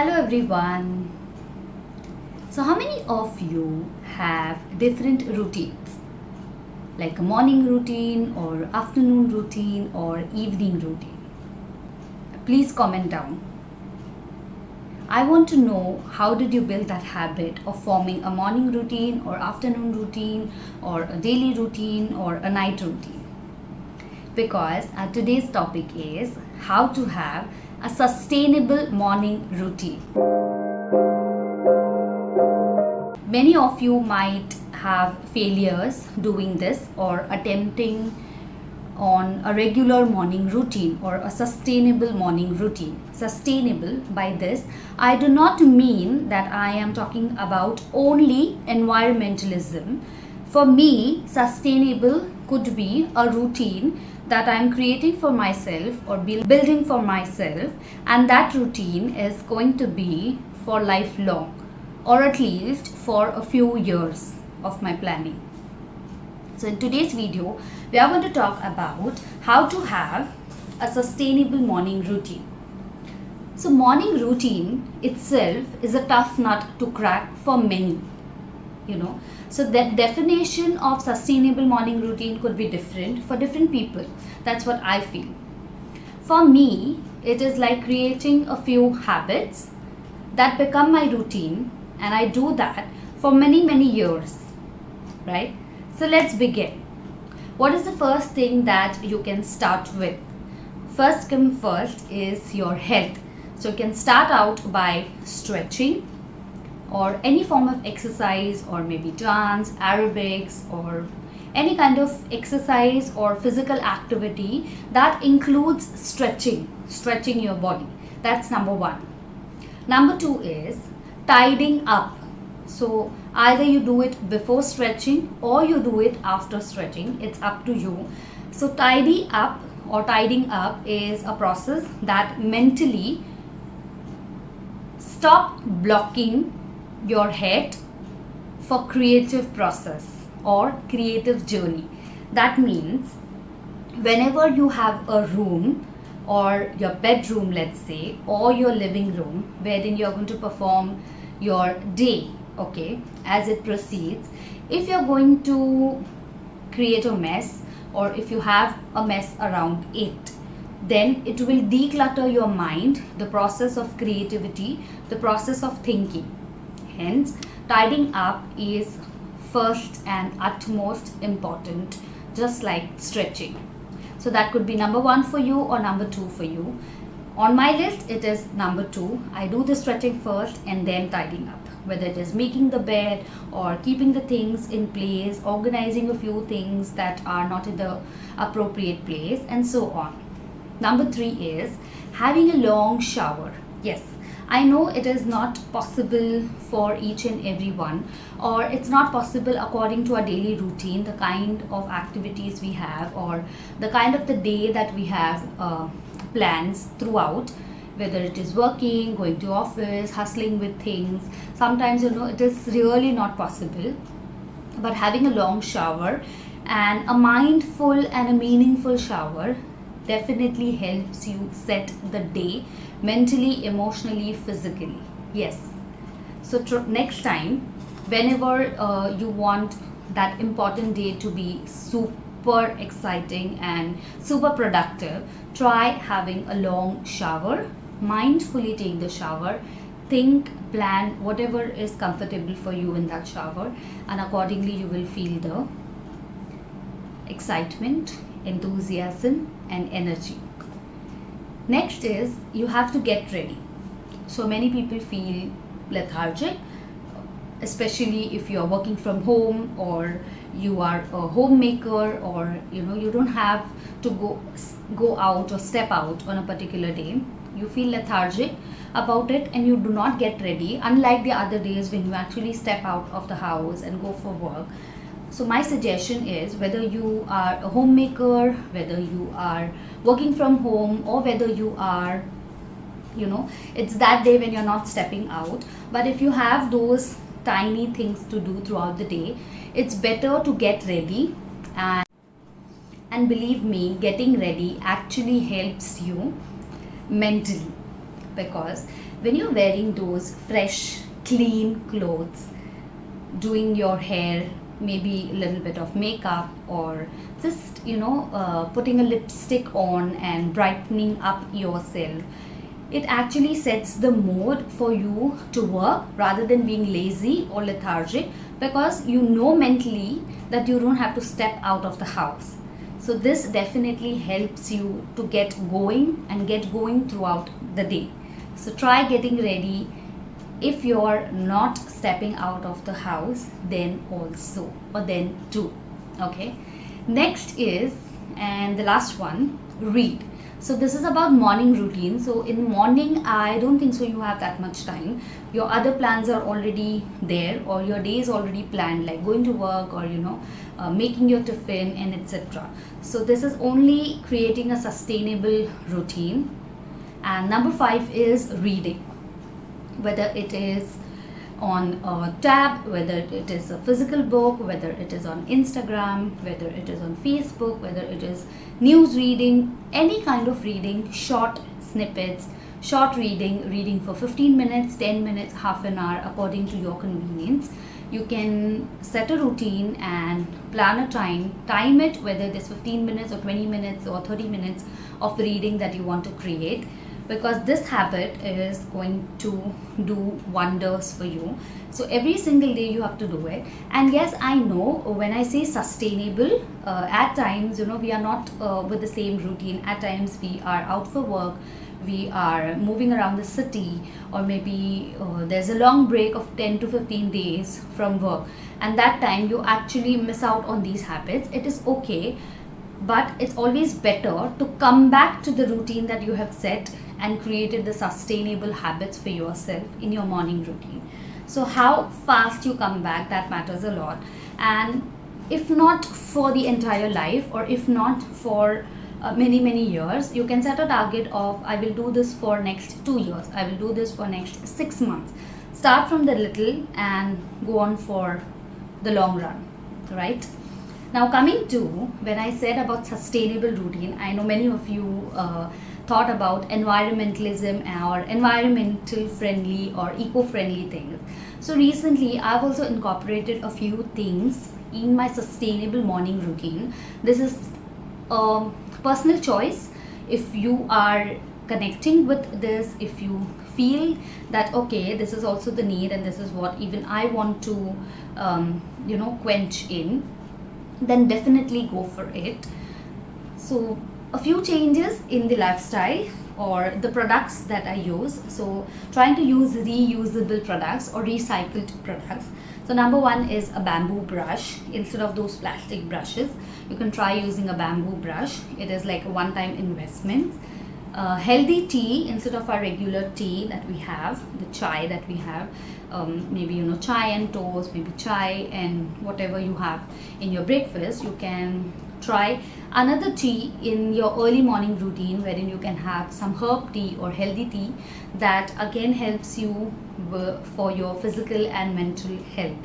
Hello everyone. So how many of you have different routines? Like a morning routine or afternoon routine or evening routine? Please comment down. I want to know, how did you build that habit of forming a morning routine or afternoon routine or a daily routine or a night routine? Because today's topic is how to have a sustainable morning routine. Many of you might have failures doing this or attempting on a regular morning routine or a sustainable morning routine. Sustainable, by this, I do not mean that I am talking about only environmentalism. For me, sustainable could be a routine that I am creating for myself or building for myself, and that routine is going to be for lifelong, or at least for a few years of my planning. So in today's video, we are going to talk about how to have a sustainable morning routine. So morning routine itself is a tough nut to crack for many, So that definition of sustainable morning routine could be different for different people. That's what I feel. For me, it is like creating a few habits that become my routine, and I do that for many years, right? So let's begin. What is the first thing that you can start with? First come first is your health. So you can start out by stretching or any form of exercise, or maybe dance, aerobics, or any kind of exercise or physical activity that includes stretching your body. That's number one. Number two is tidying up. So either you do it before stretching or you do it after stretching. It's up to you. So tidying up is a process that mentally stop blocking your head for creative process or creative journey. That means whenever you have a room or your bedroom, let's say, or your living room wherein you're going to perform your day, okay, as it proceeds, if you're going to create a mess or if you have a mess around it, then it will declutter your mind, the process of creativity, the process of thinking. Hence, tidying up is first and utmost important, just like stretching. So that could be number one for you or number two for you. On my list, it is number two. I do the stretching first and then tidying up. Whether it is making the bed or keeping the things in place, organizing a few things that are not in the appropriate place, and so on. Number three is having a long shower. Yes, I know it is not possible for each and every one, or it's not possible according to our daily routine, the kind of activities we have or the kind of the day that we have plans throughout, whether it is working, going to office, hustling with things. Sometimes it is really not possible, but having a long shower and a mindful and a meaningful shower definitely helps you set the day mentally, emotionally, physically. Yes. So next time, whenever you want that important day to be super exciting and super productive, try having a long shower. Mindfully take the shower. Think, plan whatever is comfortable for you in that shower, and accordingly you will feel the excitement, enthusiasm, and energy. Next is you have to get ready. So many people feel lethargic, especially if you are working from home or you are a homemaker, or you don't have to go out or step out on a particular day. You feel lethargic about it and you do not get ready, unlike the other days when you actually step out of the house and go for work. So my suggestion is, whether you are a homemaker, whether you are working from home, or whether you are, it's that day when you're not stepping out. But if you have those tiny things to do throughout the day, it's better to get ready. And believe me, getting ready actually helps you mentally. because when you're wearing those fresh, clean clothes, doing your hair, maybe a little bit of makeup, or just putting a lipstick on and brightening up yourself, it actually sets the mood for you to work rather than being lazy or lethargic, because you know mentally that you don't have to step out of the house. So this definitely helps you to get going and get going throughout the day. So try getting ready. If you're not stepping out of the house, then also, or then do. Okay. Next is, and the last one, read. So this is about morning routine. So in morning, I don't think so you have that much time. Your other plans are already there, or your day is already planned, like going to work, or making your tiffin and etc. So this is only creating a sustainable routine. And number 5 is reading, whether it is on a tab, whether it is a physical book, whether it is on Instagram, whether it is on Facebook, whether it is news reading, any kind of reading, short snippets, short reading for 15 minutes, 10 minutes, half an hour, according to your convenience. You can set a routine and plan a time it, whether it is 15 minutes or 20 minutes or 30 minutes of reading that you want to create, because this habit is going to do wonders for you. So every single day you have to do it. And yes, I know when I say sustainable, at times we are not with the same routine. At times we are out for work, we are moving around the city, or maybe there's a long break of 10 to 15 days from work, and that time you actually miss out on these habits. It is okay, but it's always better to come back to the routine that you have set and created the sustainable habits for yourself in your morning routine. So how fast you come back, that matters a lot. And if not for the entire life, or if not for many years, you can set a target of, I will do this for next 2 years, I will do this for next 6 months. Start from the little and go on for the long run, right? Now coming to, when I said about sustainable routine, I know many of you thought about environmentalism or environmental friendly or eco-friendly things. So recently I've also incorporated a few things in my sustainable morning routine. This is a personal choice. If you are connecting with this, if you feel that okay, this is also the need and this is what even I want to quench in, then definitely go for it. So a few changes in the lifestyle or the products that I use. So trying to use reusable products or recycled products. So number 1 is a bamboo brush. Instead of those plastic brushes, you can try using a bamboo brush. It is like a one-time investment. Healthy tea, instead of our regular tea that we have, the chai that we have, maybe chai and toast, maybe chai and whatever you have in your breakfast, you can try another tea in your early morning routine, wherein you can have some herb tea or healthy tea that again helps you for your physical and mental health.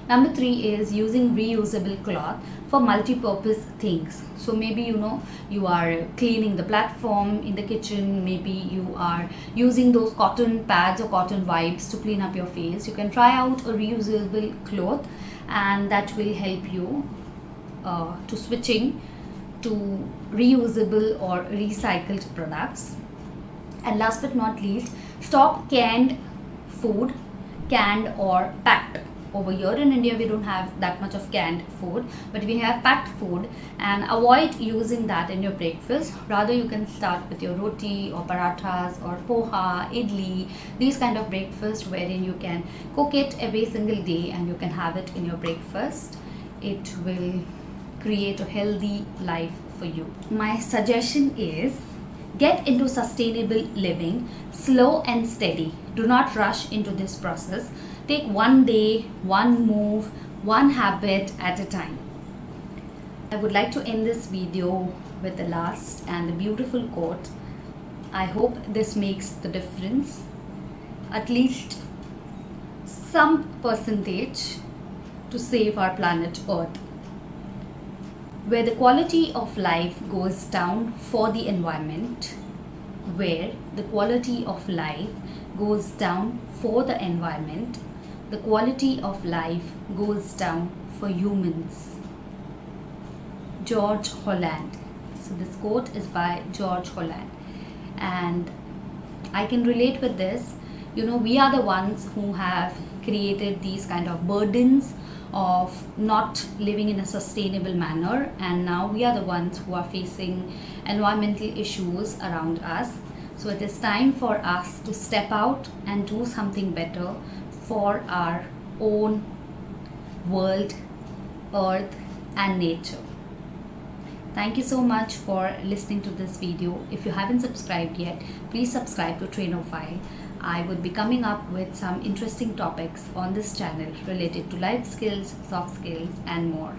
Number 3 is using reusable cloth for multi-purpose things. So maybe you are cleaning the platform in the kitchen, maybe you are using those cotton pads or cotton wipes to clean up your face. You can try out a reusable cloth, and that will help you to switching to reusable or recycled products. And last but not least, stop canned food, canned or packed. Over here in India, we don't have that much of canned food, but we have packed food, and avoid using that in your breakfast. Rather, you can start with your roti or parathas or poha, idli, these kind of breakfast wherein you can cook it every single day and you can have it in your breakfast. It will create a healthy life for you. My suggestion is, get into sustainable living, slow and steady. Do not rush into this process. Take one day, one move, one habit at a time. I would like to end this video with the last and the beautiful quote. I hope this makes the difference, at least some percentage, to save our planet Earth. Where the quality of life goes down for the environment, where the quality of life goes down for the environment, the quality of life goes down for humans. George Holland. So this quote is by George Holland, and I can relate with this. We are the ones who have created these kind of burdens of not living in a sustainable manner, and now we are the ones who are facing environmental issues around us. So it is time for us to step out and do something better for our own world, earth, and nature. Thank you so much for listening to this video. If you haven't subscribed yet, please subscribe to Trainophile. I would be coming up with some interesting topics on this channel related to life skills, soft skills, and more.